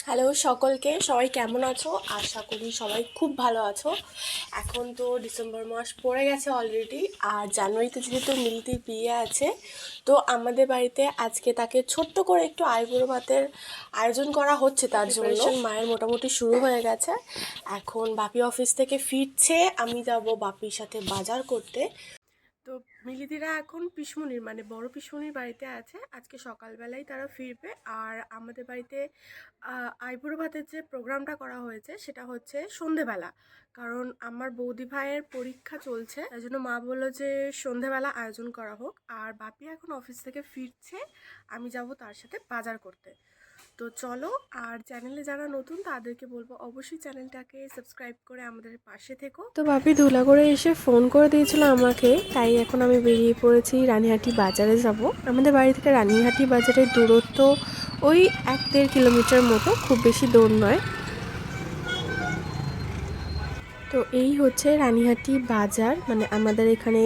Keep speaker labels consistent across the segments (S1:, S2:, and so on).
S1: Hello সকলকে, সবাই কেমন আছো? আশা করি সবাই খুব ভালো আছো। এখন তো ডিসেম্বর মাস পড়ে গেছে অলরেডি, আর জানুয়ারিতে যেহেতু মিলিতির বিয়ে আছে, তো আমাদের বাড়িতে আজকে তাকে ছোট্ট করে একটু আইবুড়ো ভাতের আয়োজন করা হচ্ছে। তার জন্য মায়ের মোটামুটি শুরু হয়ে গেছে। এখন বাপি অফিস থেকে ফিরছে, আমি যাব বাপির সাথে বাজার করতে। তো মিলিদিরা এখন পিসমুনির মানে বড় পিসমুনির বাড়িতে আছে। আজকে সকালবেলাই তারা ফিরবে। আর আমাদের বাড়িতে আইবুড়ো ভাতের যে প্রোগ্রামটা করা হয়েছে সেটা হচ্ছে সন্ধেবেলা, কারণ আমার বৌদি ভাইয়ের পরীক্ষা চলছে, তাই জন্য মা বললো যে সন্ধেবেলা আয়োজন করা হোক। আর বাপি এখন অফিস থেকে ফিরছে, আমি যাব তার সাথে বাজার করতে। তো চলো, আর চ্যানেলে যারা নতুন তাদেরকে বলবো অবশ্যই চ্যানেলটাকে সাবস্ক্রাইব করে আমাদের পাশে থেকো। তো বাপি ধুলা করে এসে ফোন করে দিয়েছিল আমাকে, তাই এখন আমি বেরিয়ে পড়েছি রানীহাটি বাজারে যাব। আমাদের বাড়ি থেকে রানীহাটি বাজারের দূরত্ব ওই 1-1.5 কিলোমিটার মতো, খুব বেশি দূর নয়। তো এই হচ্ছে রানীহাটি বাজার, মানে আমাদের এখানে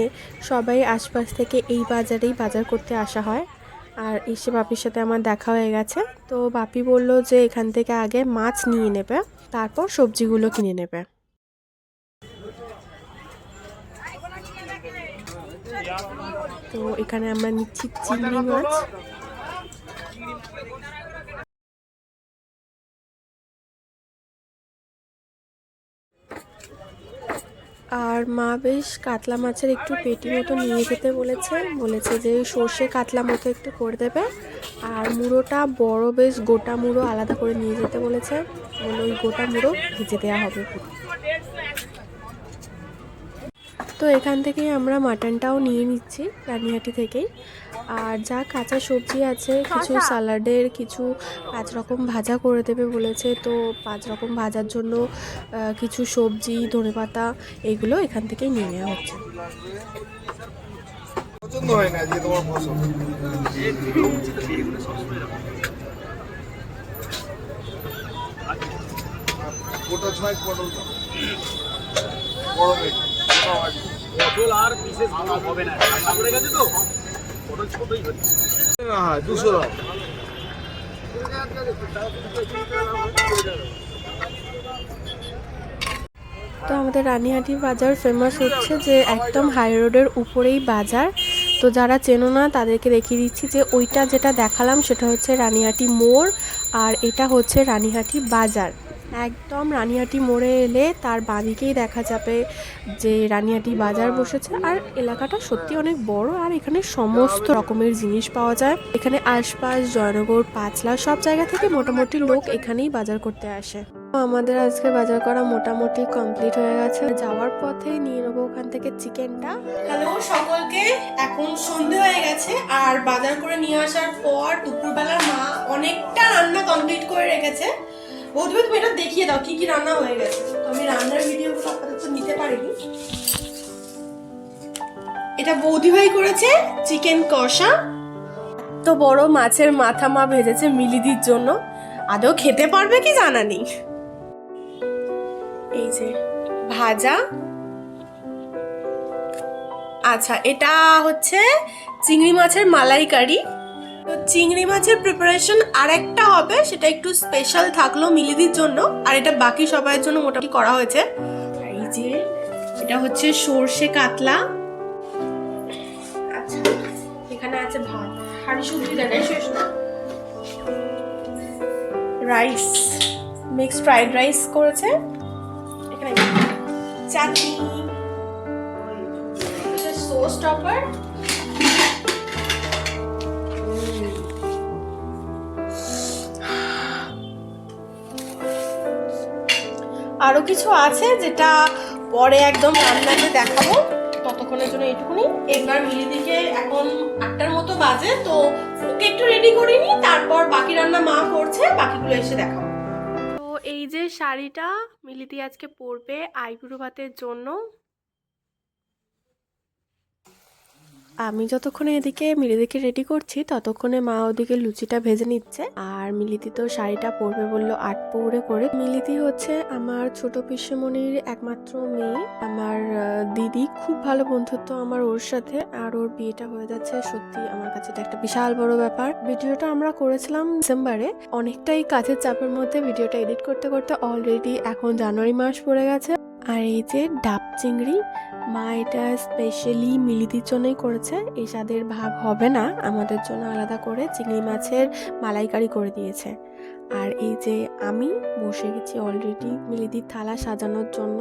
S1: সবাই আশপাশ থেকে এই বাজারেই বাজার করতে আসা হয়। আর এসে বাপির সাথে আমার দেখা হয়ে গেছে। তো বাপি বলল যে এখান থেকে আগে মাছ নিয়ে নেবে, তারপর সবজিগুলো কিনে নেবে। তো এখানে আমরা নিচ্ছি চিংড়ি মাছ। আর মা বেশ কাতলা মাছের একটু পেটি মতো নিয়ে যেতে বলেছে যে সর্ষে কাতলা মতো একটু করে দেবে। আর মুড়োটা বড় বেশ গোটা মুড়ো আলাদা করে নিয়ে যেতে বলেছে, ওই গোটা মুড়ো ভেজে দেওয়া হবে। তো এখান থেকেই আমরা মাটনটাও নিয়ে নিচ্ছি রানীহাটি থেকেই। আর যা কাঁচা সবজি আছে, কিছু স্যালাডের, কিছু 5 রকম ভাজা করে দেবে বলেছে। তো 5 রকম ভাজার জন্য কিছু সবজি, ধনেপাতা, এগুলো এখান থেকেই নিয়ে নেওয়া হচ্ছে। পছন্দ হয় না যে তোমার পছন্দ। গোটা 6 পটল বড় বেশি পটল আর বিশেষ বড় হবে না, ঠান্ডা পড়ে গেছে তো পটল ছোটই হচ্ছে না। হ্যাঁ 200 টাকা। তো আমাদের রানীহাটি বাজার ফেমাস হচ্ছে যে একদম হাই রোডের উপরেই বাজার। তো যারা চেনো না তাদেরকে দেখিয়ে দিচ্ছি যে ওইটা যেটা দেখালাম সেটা হচ্ছে রানীহাটি মোড়, আর এটা হচ্ছে রানীহাটি বাজার। একদম রানীহাটি মোড়ে এলে তার বাঁদিকেই দেখা যাবে যে রানীহাটি বাজার বসেছে। আর এলাকাটা সত্যি অনেক বড়, আর এখানে সমস্ত রকমের জিনিস পাওয়া যায়। এখানে আশপাশ জয়নগর, পাঁচলা সব জায়গা থেকে মোটামুটি লোক এখানেই বাজার করতে আসে। আমাদের আজকে বাজার করা মোটামুটি কমপ্লিট হয়ে গেছে। যাওয়ার পথে নিয়ে নেবো ওখান থেকে চিকেনটা। হ্যালো সকলকে, এখন সন্ধে হয়ে গেছে। আর বাজার করে নিয়ে আসার পর দুপুরবেলা মা অনেকটা রান্না কমপ্লিট করে রেখেছে। বৌদি তুমি এটা দেখিয়ে দাও কি কি রান্না হয়ে গেছে। তো আমি রান্নার ভিডিওগুলো আপাতত নিতে পারিনি। এটা বৌদি ভাই করেছে চিকেন কষা। তো বড় মাছের মাথা মা ভেজেছে মিলিদির জন্য, আদৌ খেতে পারবে কি জানা নেই। এই যে ভাজা। আচ্ছা, এটা হচ্ছে চিংড়ি মাছের মালাইকারি। তো চিংড়ি মাছের প্রিপারেশন আরেকটা হবে, সেটা একটু স্পেশাল থাকলো মিলিদির জন্য, আর এটা বাকি সবাইয়ের জন্য মোটামুটি করা হয়েছে। এই যে এটা হচ্ছে সর্ষে কাতলা। আচ্ছা, এখানে আছে ভাত, হাঁড়ি সবজি দেখাই শেষ না। রাইস, মিক্সড ফ্রাইড রাইস করেছে। এখানে চাটনি, সস টপার, আরো কিছু আছে যেটা পরে একদম রান্নাতে দেখাবো। ততক্ষণের জন্য এইটুকুনি। এবার মিলিদিকে এখন 8টার মতো বাজে, তো ওকে একটু রেডি করে নি, তারপর বাকি রান্না মা করছে, বাকিগুলো এসে দেখাবো। তো এই যে শাড়িটা মিলিদি আজকে পরবে আইবুড়ো ভাতের জন্য। আমি যতক্ষণে এদিকে মিলিদিকে রেডি করছি ততক্ষণে মা ওদিকে লুচিটা ভেজে নিচ্ছে। আর মিলিদি তো শাড়িটা পরবে বললো 8 পৌড়ে করে। মিলিদি হচ্ছে আমার ছোট পিসিমণির একমাত্র মেয়ে। আমার দিদি খুব ভালো বন্ধুত্ব আমার ওর সাথে, আর ওর বিয়েটা হয়ে যাচ্ছে। সত্যি আমার কাছে এটা একটা বিশাল বড় ব্যাপার। ভিডিওটা আমরা করেছিলাম ডিসেম্বরে, অনেকটাই কাজের চাপের মধ্যে ভিডিওটা এডিট করতে করতে অলরেডি এখন জানুয়ারি মাস পড়ে গেছে। আর এই যে ডাব চিংড়ি, মা এটা স্পেশালি মিলিদির জন্যই করেছে। এই স্বাদের ভাগ হবে না, আমাদের জন্য আলাদা করে চিংড়ি মাছের মালাইকারি করে দিয়েছে। আর এই যে আমি বসে গেছি অলরেডি মিলিদির থালা সাজানোর জন্য।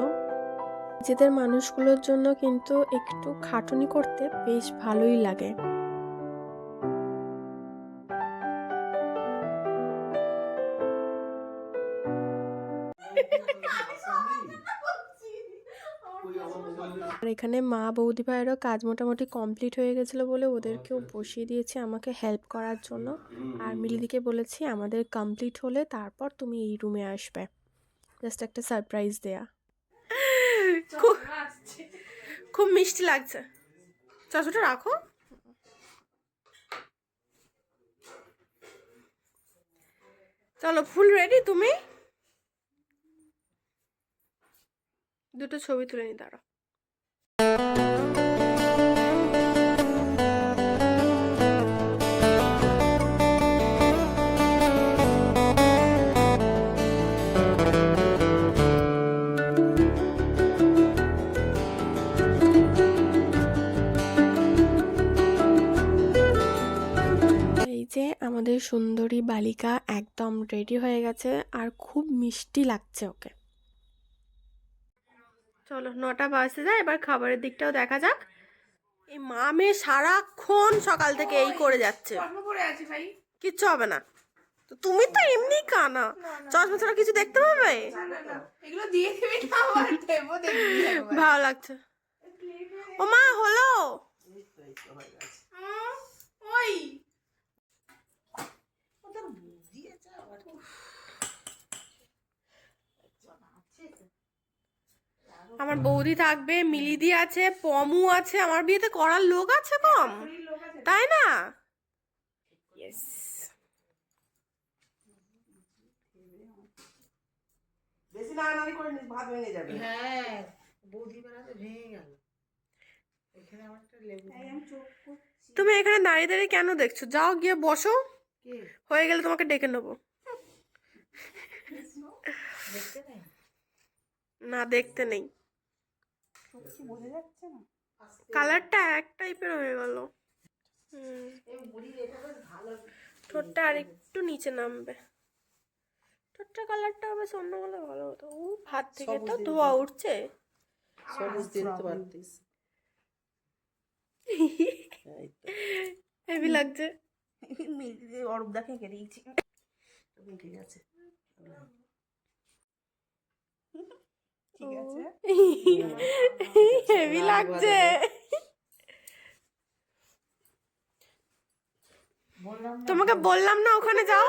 S1: নিজেদের মানুষগুলোর জন্য কিন্তু একটু খাটুনি করতে বেশ ভালোই লাগে। আর এখানে মা বৌদি ভাইয়েরও কাজ মোটামুটি কমপ্লিট হয়ে গেছিলো বলে ওদেরকেও বসিয়ে দিয়েছি আমাকে হেল্প করার জন্য। আর মিলিদিকে বলেছি আমাদের কমপ্লিট হলে তারপর তুমি এই রুমে আসবে, জাস্ট একটা সারপ্রাইজ দেয়া। খুব মিষ্টি লাগছে। চাচুটা রাখো। চলো, ফুল রেডি? তুমি দুটো ছবি তুলে নি, দাঁড়াও। এই যে আমাদের সুন্দরী বালিকা একদম রেডি হয়ে গেছে আর খুব মিষ্টি লাগছে ওকে। চলো, 9টা বাজতে যায়, এবার খাবারের দিকটাও দেখা যাক। এই মা মেয়ে সারাক্ষণ সকাল থেকে এই করে যাচ্ছে। কিচ্ছু হবে না, তো তুমি তো এমনি কানা, চশমা ছাড়া কিছু দেখতে পাবে? ভালো লাগছে। ও মা, হলো ওই আমার বৌদি থাকবে, মিলিদি আছে, পমু আছে, আমার বিয়েতে করার লোক আছে কম, তাই না? বেশি নাড়ানাড়ি করে নিস, ভাত ভেঙে যাবে। হ্যাঁ, বৌদি বেড়াতে ভেঙে গেল। এখানে আমার একটা লেবু। তুমি এখানে দাঁড়িয়ে দাঁড়িয়ে কেন দেখছো? যাও গিয়ে বসো, হয়ে গেলে তোমাকে ডেকে নেবো। না, দেখতে নেই, কালারটা এক টাইপের হয়ে গেল। ঠোঁটটা আর একটু নিচে নামবে, ঠোঁটটা কালারটা বেশ অন্য হলে ভালো হতো। ও হাত থেকে তো ধোয়া উঠছে। সবুজ দিতে পারতিস। হেভি লাগছে। অরূপ দেখে কে দিয়েছি, ঠিক আছে, ঠিক আছে, হেভি লাগছে। তোমাকে বললাম না ওখানে যাও।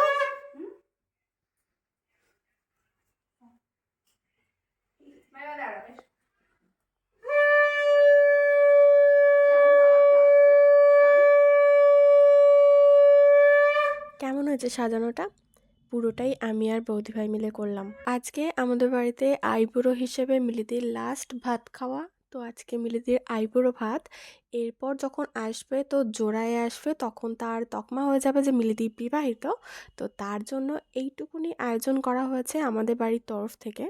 S1: কেমন হয়েছে সাজানোটা? পুরোটাই আমি আর বৌদি ভাই মিলে করলাম। আজকে আমাদের বাড়িতে আইবুড়ো হিসেবে মিলিদির লাস্ট ভাত খাওয়া, তো আজকে মিলিদির আইবুড়ো ভাত। এরপর যখন আসবে তো জোড়ায় আসবে, তখন তার তকমা হয়ে যাবে যে মিলিদি বিবাহিত। তো তার জন্য এইটুকুনি আয়োজন করা হয়েছে আমাদের বাড়ির তরফ থেকে।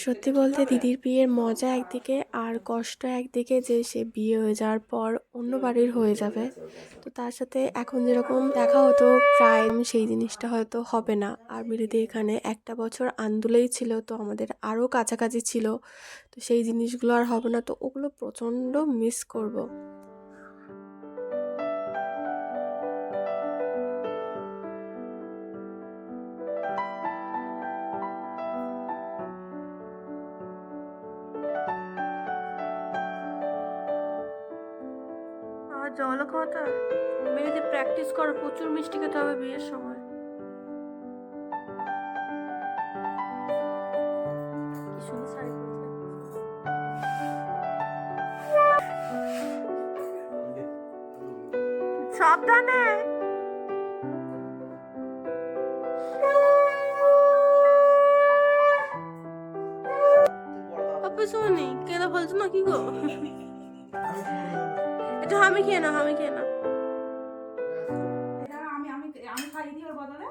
S1: সত্যি বলতে দিদির বিয়ের মজা একদিকে আর কষ্ট একদিকে, যে সে বিয়ে হয়ে যাওয়ার পর অন্য বাড়ির হয়ে যাবে। তো তার সাথে এখন যেরকম দেখা হতো প্রায়, সেই জিনিসটা হয়তো হবে না। আর মিলিদি এখানে একটা বছর আন্দোলেই ছিল, তো আমাদের আরও কাছাকাছি ছিল, তো সেই জিনিসগুলো আর হবে না। তো ওগুলো প্রচণ্ড মিস করব। জলও খাওয়াতে মেয়েদের প্র্যাকটিস করো, প্রচুর মিষ্টি খেতে হবে বিয়ের সময়। সাবধানে। আপু শুনি কেলা ফেলছো না কি গো? একটু হামি খেয়ে নাও, হামি খেয়ে নাও।
S2: আমি খাইয়ে দিই ওর বদলে।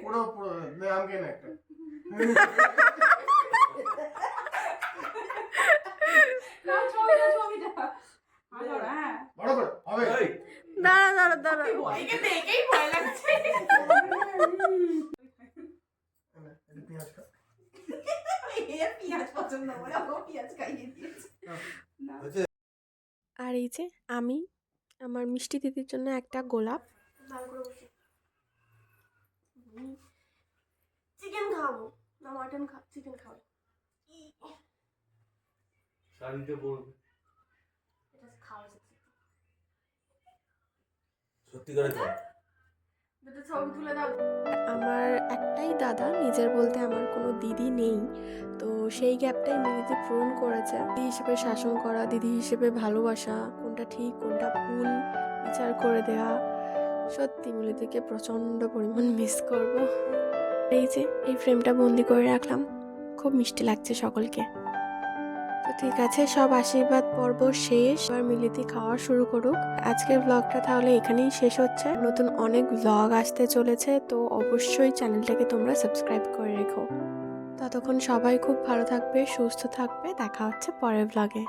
S3: পুরো পুরো নে আমকে না একটা
S2: না ছবিটা হ্যাঁ
S3: বড় করে হবে
S1: দাঁড়া দাঁড়া দাঁড়া।
S2: ভয়কে দেখেই ভয় লাগছে।
S3: পেঁয়াজ খা
S2: এ পেঁয়াজ পছন্দ করে, ও পেঁয়াজ খাইয়ে দিয়েছে।
S1: আর এই যে আমি আমার মিষ্টি দিদির জন্য একটা গোলাপ চিকেন খাবো না মাটন চিকেন খাবো।
S3: শাড়িতে পরবে
S1: এটা খাওয়া যাচ্ছে
S3: সত্যি করে তো
S1: এটা ছবি তুলে দাও। আমার একটাই দাদা, নিজের বলতে আমার কোনো দিদি নেই, তো সেই গ্যাপটাই মিলিতে পূরণ করেছে। দিদি হিসেবে শাসন করা, দিদি হিসেবে ভালোবাসা, কোনটা ঠিক কোনটা ভুল বিচার করে দেয়া, সত্যি মিলিদিকে প্রচণ্ড পরিমাণ মিস করব। এই যে এই ফ্রেমটা বন্দি করে রাখলাম, খুব মিষ্টি লাগছে সকলকে। তো ঠিক আছে, সব আশীর্বাদ পর্ব শেষ, এবার মিলিতি খাওয়া শুরু করুক। আজকের ব্লগটা তাহলে এখানেই শেষ হচ্ছে। নতুন অনেক ব্লগ আসতে চলেছে, তো অবশ্যই চ্যানেলটাকে তোমরা সাবস্ক্রাইব করে রেখো। ততক্ষণ সবাই খুব ভালো থাকবে, সুস্থ থাকবে, দেখা হচ্ছে পরের ব্লগে।